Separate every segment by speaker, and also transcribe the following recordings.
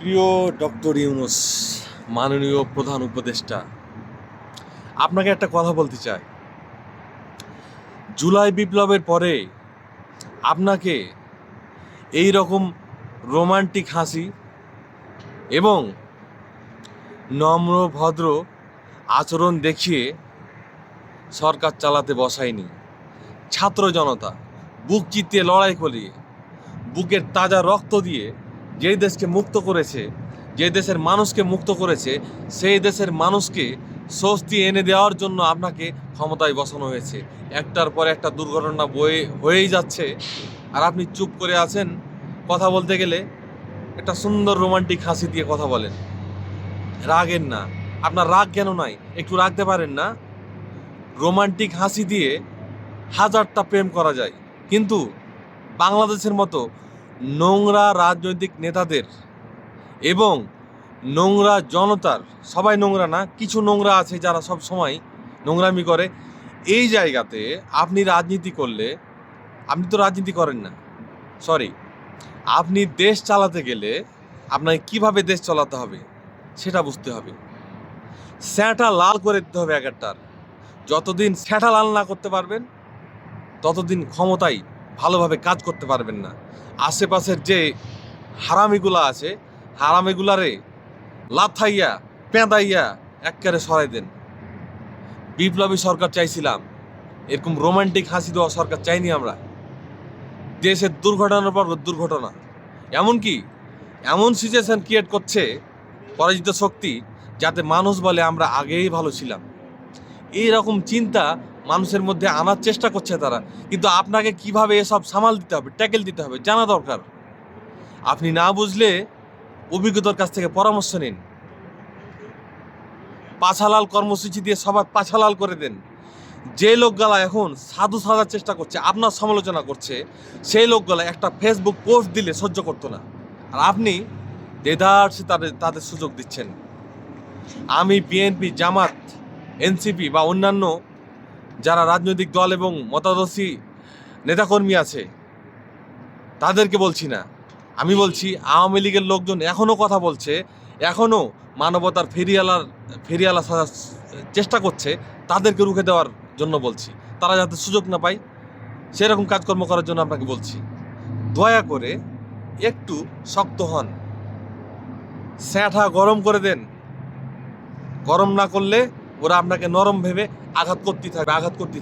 Speaker 1: প্রিয় ডক্টর ইউনূস, মাননীয় প্রধান উপদেষ্টা, আপনাকে একটা কথা বলতে চাই। জুলাই বিপ্লবের পরে আপনাকে এই রকম রোমান্টিক হাসি এবং নম্র ভদ্র আচরণ দেখিয়ে সরকার চালাতে বসায়নি। ছাত্র জনতা বুক চিতিয়ে লড়াই করিয়ে, বুকের তাজা রক্ত দিয়ে যে দেশকে মুক্ত করেছে, যে দেশের মানুষকে মুক্ত করেছে, সেই দেশের মানুষকে স্বস্তি এনে দেওয়ার জন্য আপনাকে ক্ষমতায় বসানো হয়েছে। একটার পর একটা দুর্ঘটনা হয়েই যাচ্ছে, আর আপনি চুপ করে আছেন। কথা বলতে গেলে একটা সুন্দর রোমান্টিক হাসি দিয়ে কথা বলেন। রাগেন না। আপনার রাগ কেন নাই? একটু রাখতে পারেন না? রোমান্টিক হাসি দিয়ে হাজারটা প্রেম করা যায়, কিন্তু বাংলাদেশের মতো নোংরা রাজনৈতিক নেতাদের এবং নোংরা জনতার, সবাই নোংরা না, কিছু নোংরা আছে যারা সব সময় নোংরামি করে, এই জায়গাতে আপনি রাজনীতি করলে, আপনি তো রাজনীতি করেন না, সরি, আপনি দেশ চালাতে গেলে আপনাকে কিভাবে দেশ চালাতে হবে সেটা বুঝতে হবে। স্যাঁটা লাল করে দিতে হবে এক একটার। যতদিন স্যাঁটা লাল না করতে পারবেন ততদিন ক্ষমতায় ভালোভাবে কাজ করতে পারবেন না। আশেপাশের যে হারামিগুলা আছে, হারামিগুলারে লাথাইয়া পেঁদাইয়া একবারে সরাই দেন। বিপ্লবী সরকার চাইছিলাম, এরকম রোমান্টিক হাসি দেওয়া সরকার চাইনি আমরা। দেশের দুর্ঘটনার পর দুর্ঘটনা, এমনকি এমন সিচুয়েশন ক্রিয়েট করছে পরাজিত শক্তি, যাতে মানুষ বলে আমরা আগেই ভালো ছিলাম। এই রকম চিন্তা মানুষের মধ্যে আনার চেষ্টা করছে তারা, কিন্তু আপনাকে কিভাবে এসব সামাল দিতে হবে, ট্যাকেল দিতে হবে জানা দরকার। আপনি না বুঝলে অভিজ্ঞতার কাছ থেকে পরামর্শ নিন। পাছালাল কর্মসূচি দিয়ে সবার পাছালাল করে দেন। যে লোকগুলা এখন সাধু সাজার চেষ্টা করছে, আপনার সমালোচনা করছে, সেই লোকগুলা একটা ফেসবুক পোস্ট দিলে সহ্য করতো না, আর আপনি দেদারসে তাদের সুযোগ দিচ্ছেন। আমি বিএনপি, জামাত, এনসিপি বা অন্যান্য যারা রাজনৈতিক দল এবং মতাদর্শী নেতাকর্মী আছে তাদেরকে বলছি না, আমি বলছি আওয়ামী লীগের লোকজন এখনও কথা বলছে, এখনও মানবতার ফেরিয়ালা সাজার চেষ্টা করছে, তাদেরকে রুখে দেওয়ার জন্য বলছি। তারা যাতে সুযোগ না পায় সেরকম কাজকর্ম করার জন্য আপনাকে বলছি। দয়া করে একটু শক্ত হন, স্যাঁঠা গরম করে দেন। গরম না করলে ওরা আপনাকে নরম ভেবে আঘাত করতেই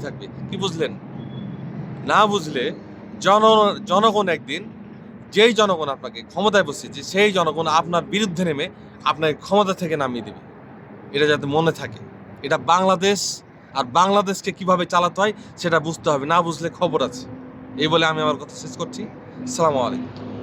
Speaker 1: থাকবে। কি বুঝলেন? না বুঝলে জনগণ একদিন, যেই জনগণ আপনাকে ক্ষমতায় বসিয়েছে, সেই জনগণ আপনার বিরুদ্ধে নেমে আপনাকে ক্ষমতা থেকে নামিয়ে দেবে। এটা যাতে মনে থাকে। এটা বাংলাদেশ, আর বাংলাদেশকে কিভাবে চালাতে হয় সেটা বুঝতে হবে। না বুঝলে খবর আছে। এই বলে আমি আমার কথা শেষ করছি। আসসালামু আলাইকুম।